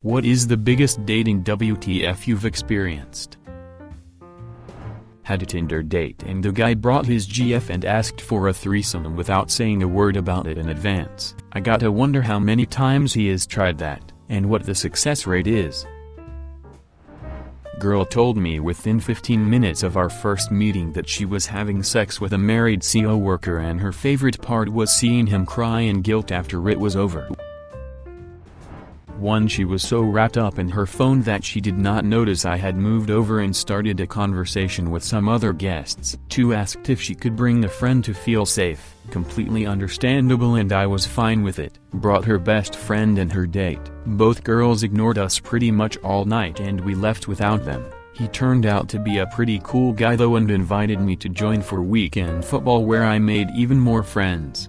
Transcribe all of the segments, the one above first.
What is the biggest dating WTF you've experienced? Had a Tinder date and the guy brought his GF and asked for a threesome without saying a word about it in advance. I gotta wonder how many times he has tried that, and what the success rate is. Girl told me within 15 minutes of our first meeting that she was having sex with a married CO worker and her favorite part was seeing him cry in guilt after it was over. One, she was so wrapped up in her phone that she did not notice I had moved over and started a conversation with some other guests. 2, asked if she could bring a friend to feel safe. Completely understandable, and I was fine with it. Brought her best friend and her date. Both girls ignored us pretty much all night and we left without them. He turned out to be a pretty cool guy though and invited me to join for weekend football where I made even more friends.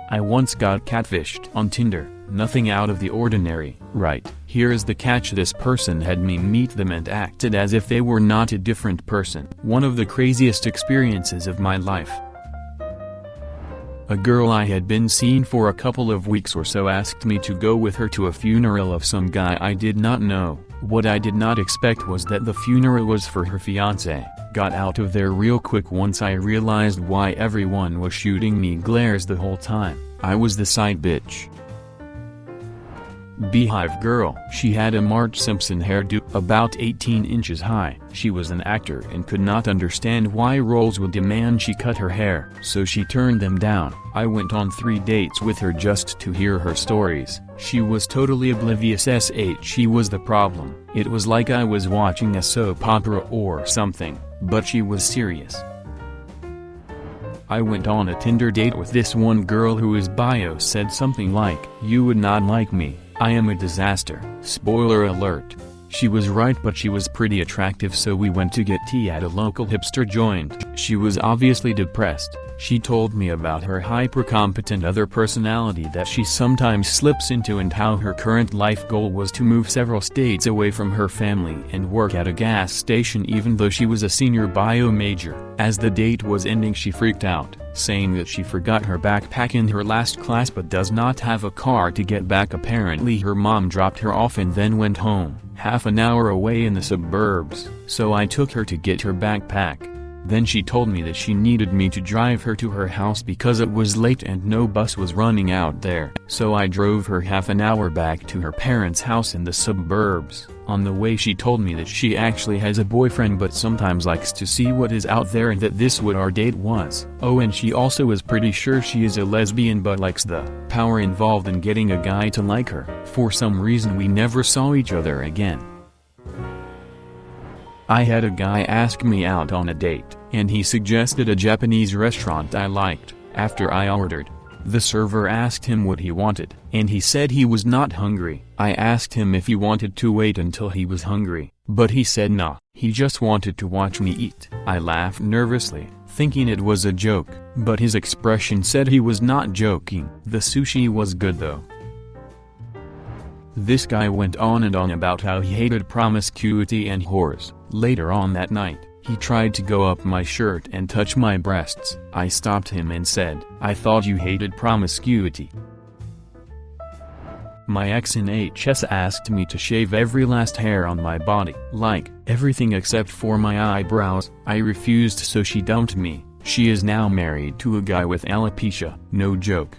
I once got catfished on Tinder. Nothing out of the ordinary. Right, here's the catch: this person had me meet them and acted as if they were not a different person. One of the craziest experiences of my life. A girl I had been seeing for a couple of weeks or so asked me to go with her to a funeral of some guy I did not know. What I did not expect was that the funeral was for her fiancé. Got out of there real quick once I realized why everyone was shooting me glares the whole time. I was the side bitch. Beehive girl. She had a Marge Simpson hairdo, about 18 inches high. She was an actor and could not understand why roles would demand she cut her hair, so she turned them down. I went on 3 dates with her just to hear her stories. She was totally oblivious. She was the problem. It was like I was watching a soap opera or something, but she was serious. I went on a Tinder date with this one girl whose bio said something like, "You would not like me. I am a disaster." Spoiler alert. She was right, but she was pretty attractive, so we went to get tea at a local hipster joint. She was obviously depressed. She told me about her hyper-competent other personality that she sometimes slips into and how her current life goal was to move several states away from her family and work at a gas station even though she was a senior bio major. As the date was ending, she freaked out, saying that she forgot her backpack in her last class but does not have a car to get back. Apparently her mom dropped her off and then went home, half an hour away in the suburbs, so I took her to get her backpack. Then she told me that she needed me to drive her to her house because it was late and no bus was running out there. So I drove her half an hour back to her parents' house in the suburbs. On the way she told me that she actually has a boyfriend but sometimes likes to see what is out there and that this what our date was. Oh, and she also is pretty sure she is a lesbian but likes the power involved in getting a guy to like her. For some reason we never saw each other again. I had a guy ask me out on a date, and he suggested a Japanese restaurant I liked. After I ordered, the server asked him what he wanted, and he said he was not hungry. I asked him if he wanted to wait until he was hungry, but he said nah, he just wanted to watch me eat. I laughed nervously, thinking it was a joke, but his expression said he was not joking. The sushi was good though. This guy went on and on about how he hated promiscuity and whores. Later on that night, he tried to go up my shirt and touch my breasts. I stopped him and said, "I thought you hated promiscuity." My ex in HS asked me to shave every last hair on my body, like, everything except for my eyebrows. I refused, so she dumped me. She is now married to a guy with alopecia. No joke.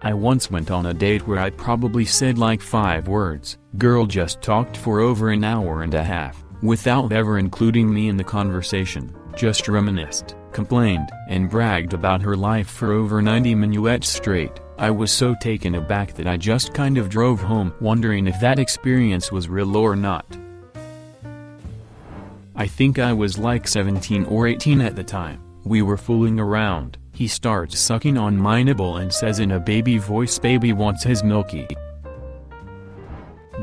I once went on a date where I probably said like 5 words. Girl just talked for over an hour and a half, without ever including me in the conversation, just reminisced, complained, and bragged about her life for over 90 minutes straight. I was so taken aback that I just kind of drove home, wondering if that experience was real or not. I think I was like 17 or 18 at the time. We were fooling around. He starts sucking on my nipple and says in a baby voice, "Baby wants his milky."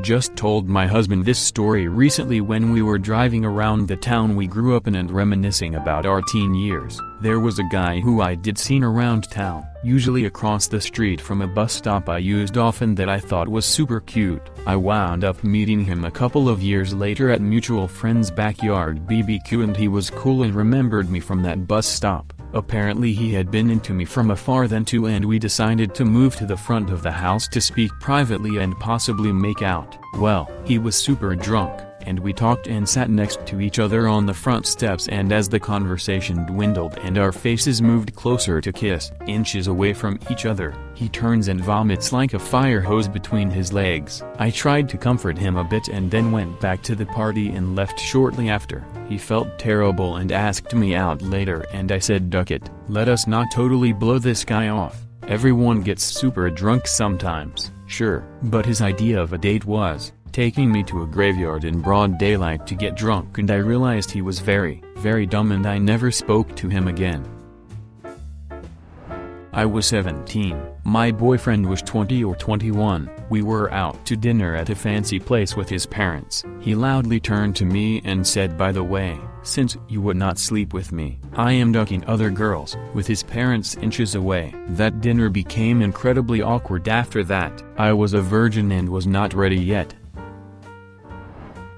Just told my husband this story recently when we were driving around the town we grew up in and reminiscing about our teen years. There was a guy who I did seen around town, usually across the street from a bus stop I used often, that I thought was super cute. I wound up meeting him a couple of years later at mutual friend's backyard BBQ and he was cool and remembered me from that bus stop. Apparently he had been into me from afar then too, and we decided to move to the front of the house to speak privately and possibly make out. Well, he was super drunk, and we talked and sat next to each other on the front steps, and as the conversation dwindled and our faces moved closer to kiss, inches away from each other, he turns and vomits like a fire hose between his legs. I tried to comfort him a bit and then went back to the party and left shortly after. He felt terrible and asked me out later, and I said, "Duck it, let us not totally blow this guy off. Everyone gets super drunk sometimes, sure." But his idea of a date was taking me to a graveyard in broad daylight to get drunk, and I realized he was very, very dumb, and I never spoke to him again. I was 17, my boyfriend was 20 or 21, we were out to dinner at a fancy place with his parents. He loudly turned to me and said, "By the way, since you would not sleep with me, I am ducking other girls," with his parents inches away. That dinner became incredibly awkward after that. I was a virgin and was not ready yet.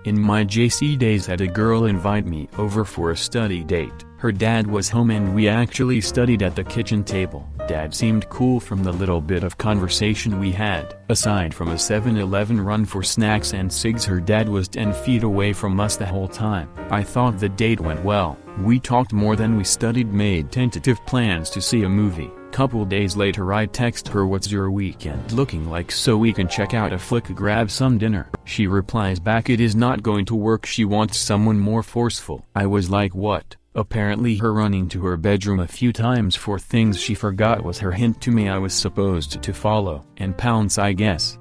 In my JC days, had a girl invite me over for a study date. Her dad was home and we actually studied at the kitchen table. Dad seemed cool from the little bit of conversation we had. Aside from a 7-Eleven run for snacks and cigs, her dad was 10 feet away from us the whole time. I thought the date went well. We talked more than we studied, made tentative plans to see a movie. Couple days later I text her, "What's your weekend looking like so we can check out a flick, grab some dinner?" She replies back, "It is not going to work, she wants someone more forceful." I was like, what? Apparently her running to her bedroom a few times for things she forgot was her hint to me I was supposed to follow and pounce, I guess.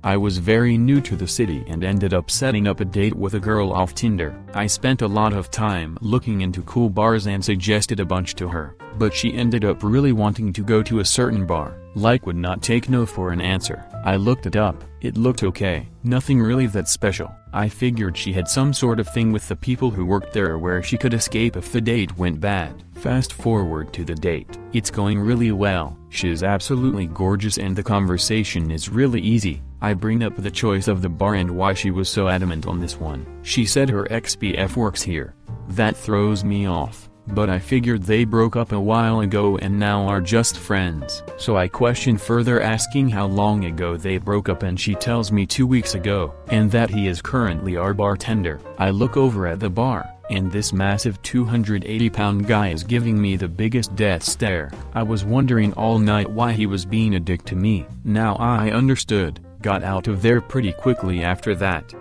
I was very new to the city and ended up setting up a date with a girl off Tinder. I spent a lot of time looking into cool bars and suggested a bunch to her, but she ended up really wanting to go to a certain bar, like would not take no for an answer. I looked it up, it looked okay, nothing really that special. I figured she had some sort of thing with the people who worked there where she could escape if the date went bad. Fast forward to the date. It's going really well, she's absolutely gorgeous and the conversation is really easy. I bring up the choice of the bar and why she was so adamant on this one. She said her ex-BF works here. That throws me off, but I figured they broke up a while ago and now are just friends. So I question further, asking how long ago they broke up, and she tells me 2 weeks ago, and that he is currently our bartender. I look over at the bar, and this massive 280-pound guy is giving me the biggest death stare. I was wondering all night why he was being a dick to me. Now I understood. Got out of there pretty quickly after that.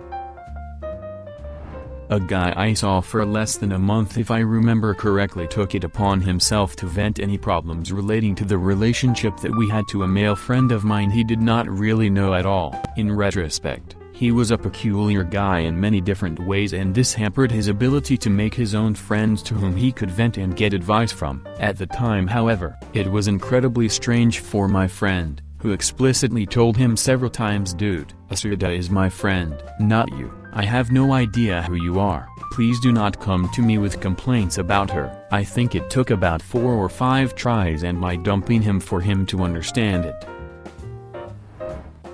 A guy I saw for less than a month, if I remember correctly, took it upon himself to vent any problems relating to the relationship that we had to a male friend of mine he did not really know at all. In retrospect, he was a peculiar guy in many different ways, and this hampered his ability to make his own friends to whom he could vent and get advice from. At the time, however, it was incredibly strange for my friend, who explicitly told him several times, "Dude, Asuda is my friend, not you. I have no idea who you are. Please do not come to me with complaints about her." I think it took about 4 or 5 tries and my dumping him for him to understand it.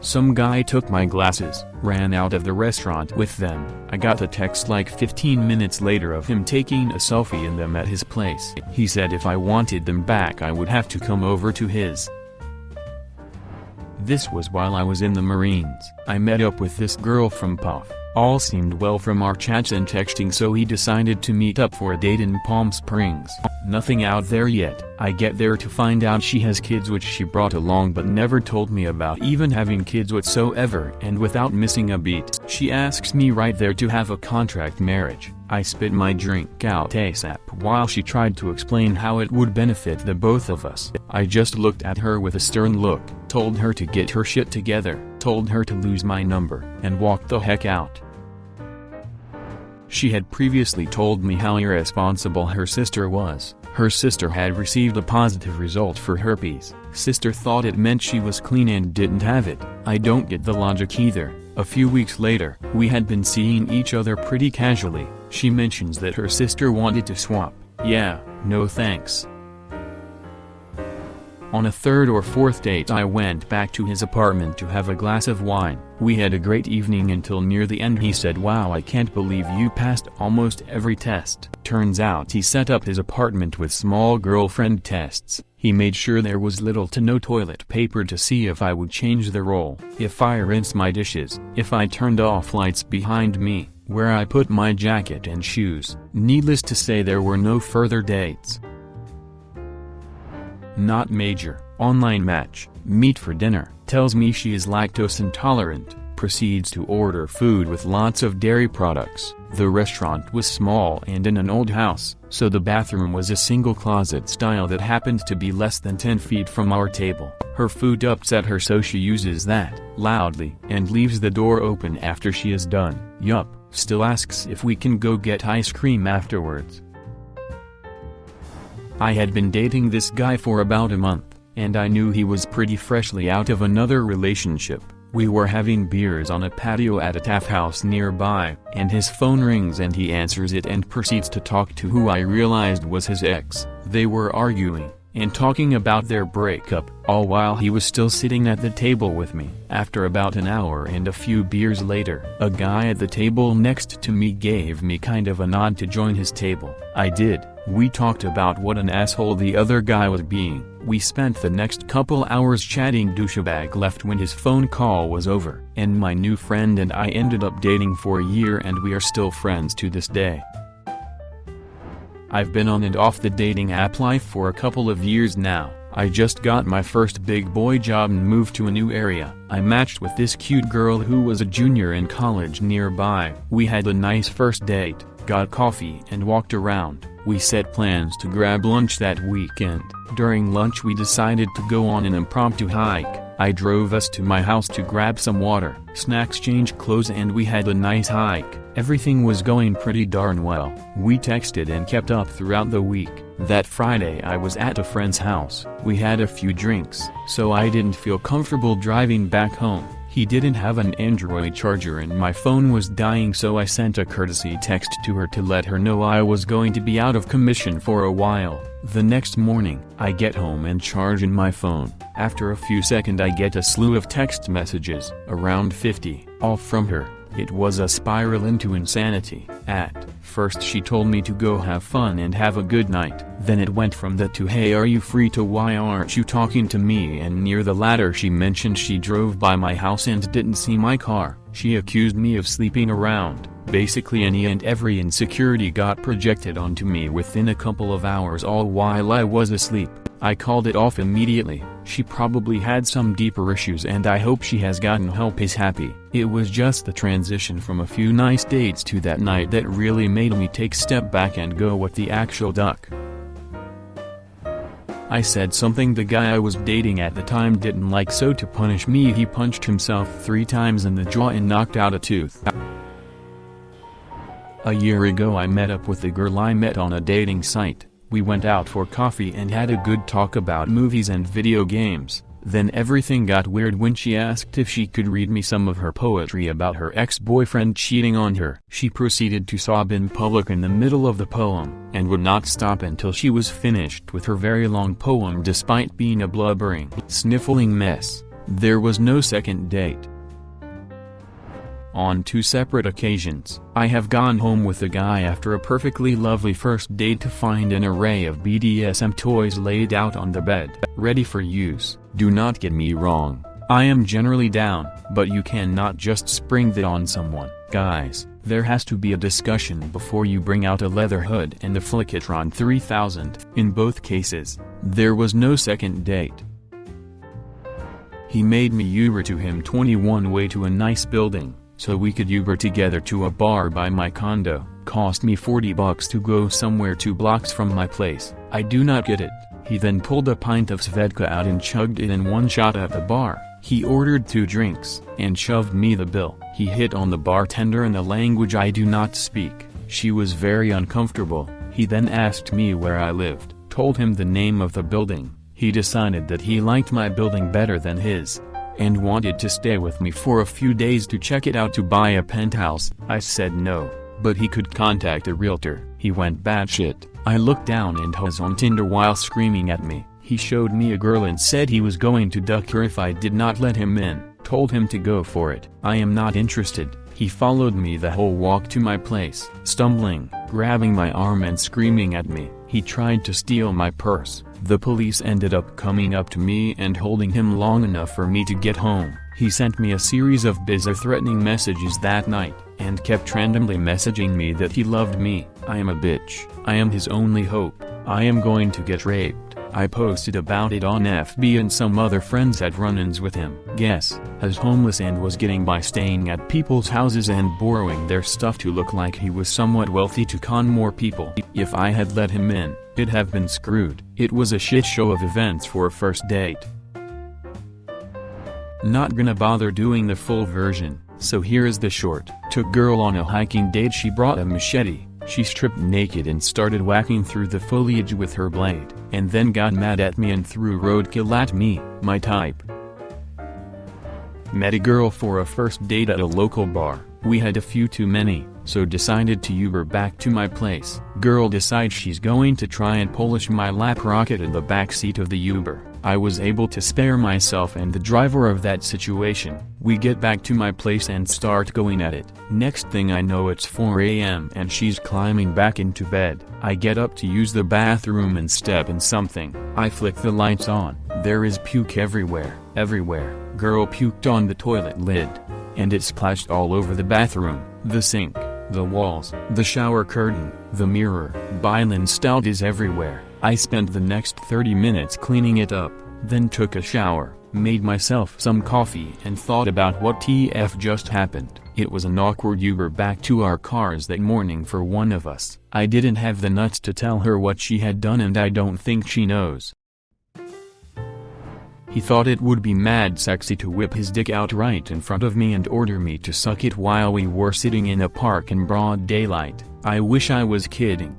Some guy took my glasses, ran out of the restaurant with them. I got a text like 15 minutes later of him taking a selfie in them at his place. He said if I wanted them back I would have to come over to his. This was while I was in the Marines. I met up with this girl from POF. All seemed well from our chats and texting, so he decided to meet up for a date in Palm Springs. Nothing out there yet. I get there to find out she has kids, which she brought along but never told me about even having kids whatsoever, and without missing a beat, she asks me right there to have a contract marriage. I spit my drink out ASAP while she tried to explain how it would benefit the both of us. I just looked at her with a stern look, told her to get her shit together, told her to lose my number, and walked the heck out. She had previously told me how irresponsible her sister was. Her sister had received a positive result for herpes. Sister thought it meant she was clean and didn't have it. I don't get the logic either. A few weeks later, we had been seeing each other pretty casually. She mentions that her sister wanted to swap. Yeah, no thanks. On a third or fourth date I went back to his apartment to have a glass of wine. We had a great evening until near the end he said, "Wow, I can't believe you passed almost every test." Turns out he set up his apartment with small girlfriend tests. He made sure there was little to no toilet paper to see if I would change the roll, if I rinsed my dishes, if I turned off lights behind me, where I put my jacket and shoes. Needless to say, there were no further dates. Not major. Online match. Meet for dinner. Tells me she is lactose intolerant. Proceeds to order food with lots of dairy products. The restaurant was small and in an old house, so the bathroom was a single closet style that happened to be less than 10 feet from our table. Her food upset her, so she uses that loudly and leaves the door open after she is done. Yup. Still asks if we can go get ice cream afterwards. I had been dating this guy for about a month, and I knew he was pretty freshly out of another relationship. We were having beers on a patio at a tap house nearby, and his phone rings and he answers it and proceeds to talk to who I realized was his ex. They were arguing and talking about their breakup, all while he was still sitting at the table with me. After about an hour and a few beers later, a guy at the table next to me gave me kind of a nod to join his table. I did. We talked about what an asshole the other guy was being. We spent the next couple hours chatting. Douchebag left when his phone call was over, and my new friend and I ended up dating for a year, and we are still friends to this day. I've been on and off the dating app life for a couple of years now. I just got my first big boy job and moved to a new area. I matched with this cute girl who was a junior in college nearby. We had a nice first date, got coffee and walked around. We set plans to grab lunch that weekend. During lunch we decided to go on an impromptu hike. I drove us to my house to grab some water, snacks, change clothes, and we had a nice hike. Everything was going pretty darn well. We texted and kept up throughout the week. That Friday I was at a friend's house. We had a few drinks, so I didn't feel comfortable driving back home. He didn't have an Android charger and my phone was dying, so I sent a courtesy text to her to let her know I was going to be out of commission for a while. The next morning, I get home and charge in my phone. After a few seconds I get a slew of text messages, around 50, all from her. It was a spiral into insanity. At first she told me to go have fun and have a good night. Then it went from that to, "Hey, are you free to why aren't you talking to me?" And near the latter she mentioned she drove by my house and didn't see my car. She accused me of sleeping around. Basically any and every insecurity got projected onto me within a couple of hours, all while I was asleep. I called it off immediately. She probably had some deeper issues and I hope she has gotten help, is happy. It was just the transition from a few nice dates to that night that really made me take a step back and go, what the actual duck. I said something the guy I was dating at the time didn't like, so to punish me he punched himself 3 times in the jaw and knocked out a tooth. A year ago I met up with a girl I met on a dating site. We went out for coffee and had a good talk about movies and video games. Then everything got weird when she asked if she could read me some of her poetry about her ex-boyfriend cheating on her. She proceeded to sob in public in the middle of the poem, and would not stop until she was finished with her very long poem despite being a blubbering, sniffling mess. There was no second date. On 2 separate occasions, I have gone home with a guy after a perfectly lovely first date to find an array of BDSM toys laid out on the bed, ready for use. Do not get me wrong, I am generally down, but you cannot just spring that on someone. Guys, there has to be a discussion before you bring out a leather hood and a Flickatron 3000. In both cases, there was no second date. He made me Uber to him 21 way to a nice building, so we could Uber together to a bar by my condo. Cost me $40 to go somewhere 2 blocks from my place. I do not get it. He then pulled a pint of Svedka out and chugged it in one shot at the bar. He ordered 2 drinks and shoved me the bill. He hit on the bartender in a language I do not speak. She was very uncomfortable. He then asked me where I lived, told him the name of the building. He decided that he liked my building better than his, and wanted to stay with me for a few days to check it out to buy a penthouse. I said no, but he could contact a realtor. He went batshit. I looked down and was on Tinder while screaming at me. He showed me a girl and said he was going to duck her if I did not let him in, told him to go for it. I am not interested. He followed me the whole walk to my place, stumbling, grabbing my arm and screaming at me. He tried to steal my purse. The police ended up coming up to me and holding him long enough for me to get home. He sent me a series of bizarre threatening messages that night, and kept randomly messaging me that he loved me. I am a bitch. I am his only hope. I am going to get raped. I posted about it on FB and some other friends had run-ins with him. Guess, was homeless and was getting by staying at people's houses and borrowing their stuff to look like he was somewhat wealthy to con more people. If I had let him in, it'd have been screwed. It was a shit show of events for a first date. Not gonna bother doing the full version, so here is the short. Took girl on a hiking date. She brought a machete. She stripped naked and started whacking through the foliage with her blade, and then got mad at me and threw roadkill at me, my type. Met a girl for a first date at a local bar. We had a few too many, so decided to Uber back to my place. Girl decides she's going to try and polish my lap rocket in the backseat of the Uber. I was able to spare myself and the driver of that situation. We get back to my place and start going at it. Next thing I know it's 4 a.m. and she's climbing back into bed. I get up to use the bathroom and step in something. I flick the lights on. There is puke everywhere. Everywhere. Girl puked on the toilet lid. And it splashed all over the bathroom, the sink, the walls, the shower curtain, the mirror. Bylin stout is everywhere. I spent the next 30 minutes cleaning it up, then took a shower, made myself some coffee and thought about what TF just happened. It was an awkward Uber back to our cars that morning for one of us. I didn't have the nuts to tell her what she had done and I don't think she knows. He thought it would be mad sexy to whip his dick out right in front of me and order me to suck it while we were sitting in a park in broad daylight. I wish I was kidding.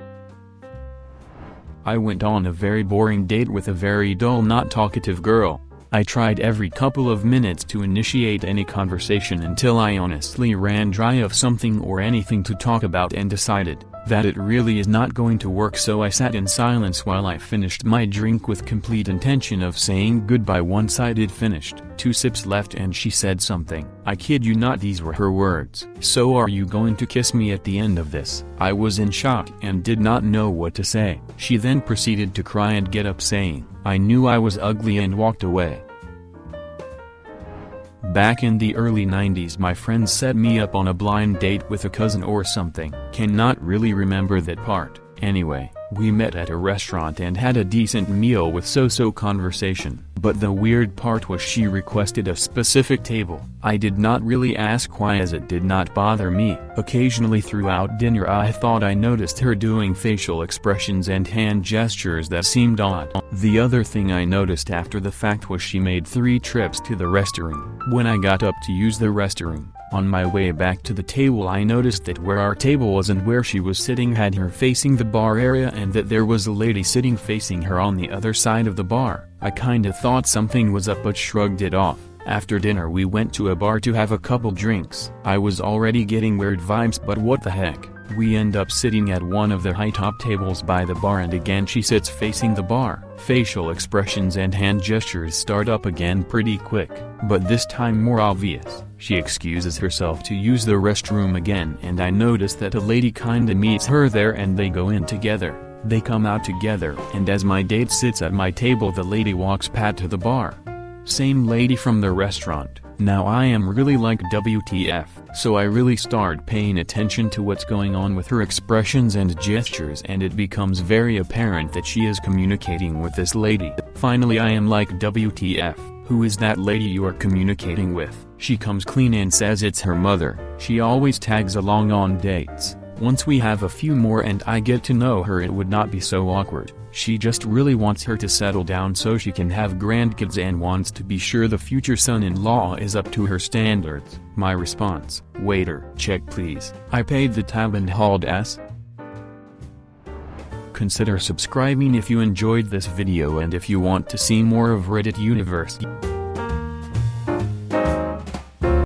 I went on a very boring date with a very dull, not talkative girl. I tried every couple of minutes to initiate any conversation until I honestly ran dry of something or anything to talk about and decided that it really is not going to work, so I sat in silence while I finished my drink with complete intention of saying goodbye. Once I did finished, 2 sips left and she said something. I kid you not, these were her words. "So are you going to kiss me at the end of this?" I was in shock and did not know what to say. She then proceeded to cry and get up saying, "I knew I was ugly," and walked away. Back in the early 90s my friends set me up on a blind date with a cousin or something. Cannot really remember that part. Anyway, we met at a restaurant and had a decent meal with so-so conversation. But the weird part was she requested a specific table. I did not really ask why, as it did not bother me. Occasionally throughout dinner I thought I noticed her doing facial expressions and hand gestures that seemed odd. The other thing I noticed after the fact was she made 3 trips to the restroom. When I got up to use the restroom, on my way back to the table I noticed that where our table was and where she was sitting had her facing the bar area, and that there was a lady sitting facing her on the other side of the bar. I kinda thought something was up but shrugged it off. After dinner we went to a bar to have a couple drinks. I was already getting weird vibes, but what the heck. We end up sitting at one of the high-top tables by the bar, and again she sits facing the bar. Facial expressions and hand gestures start up again pretty quick, but this time more obvious. She excuses herself to use the restroom again, and I notice that a lady kinda meets her there and they go in together. They come out together, and as my date sits at my table the lady walks past to the bar. Same lady from the restaurant. Now I am really like WTF, so I really start paying attention to what's going on with her expressions and gestures, and it becomes very apparent that she is communicating with this lady. Finally I am like, WTF, who is that lady you are communicating with? She comes clean and says it's her mother. She always tags along on dates. Once we have a few more and I get to know her it would not be so awkward. She just really wants her to settle down so she can have grandkids and wants to be sure the future son-in-law is up to her standards. My response: "Waiter, check please." I paid the tab and hauled ass. Consider subscribing if you enjoyed this video and if you want to see more of Reddit Universe.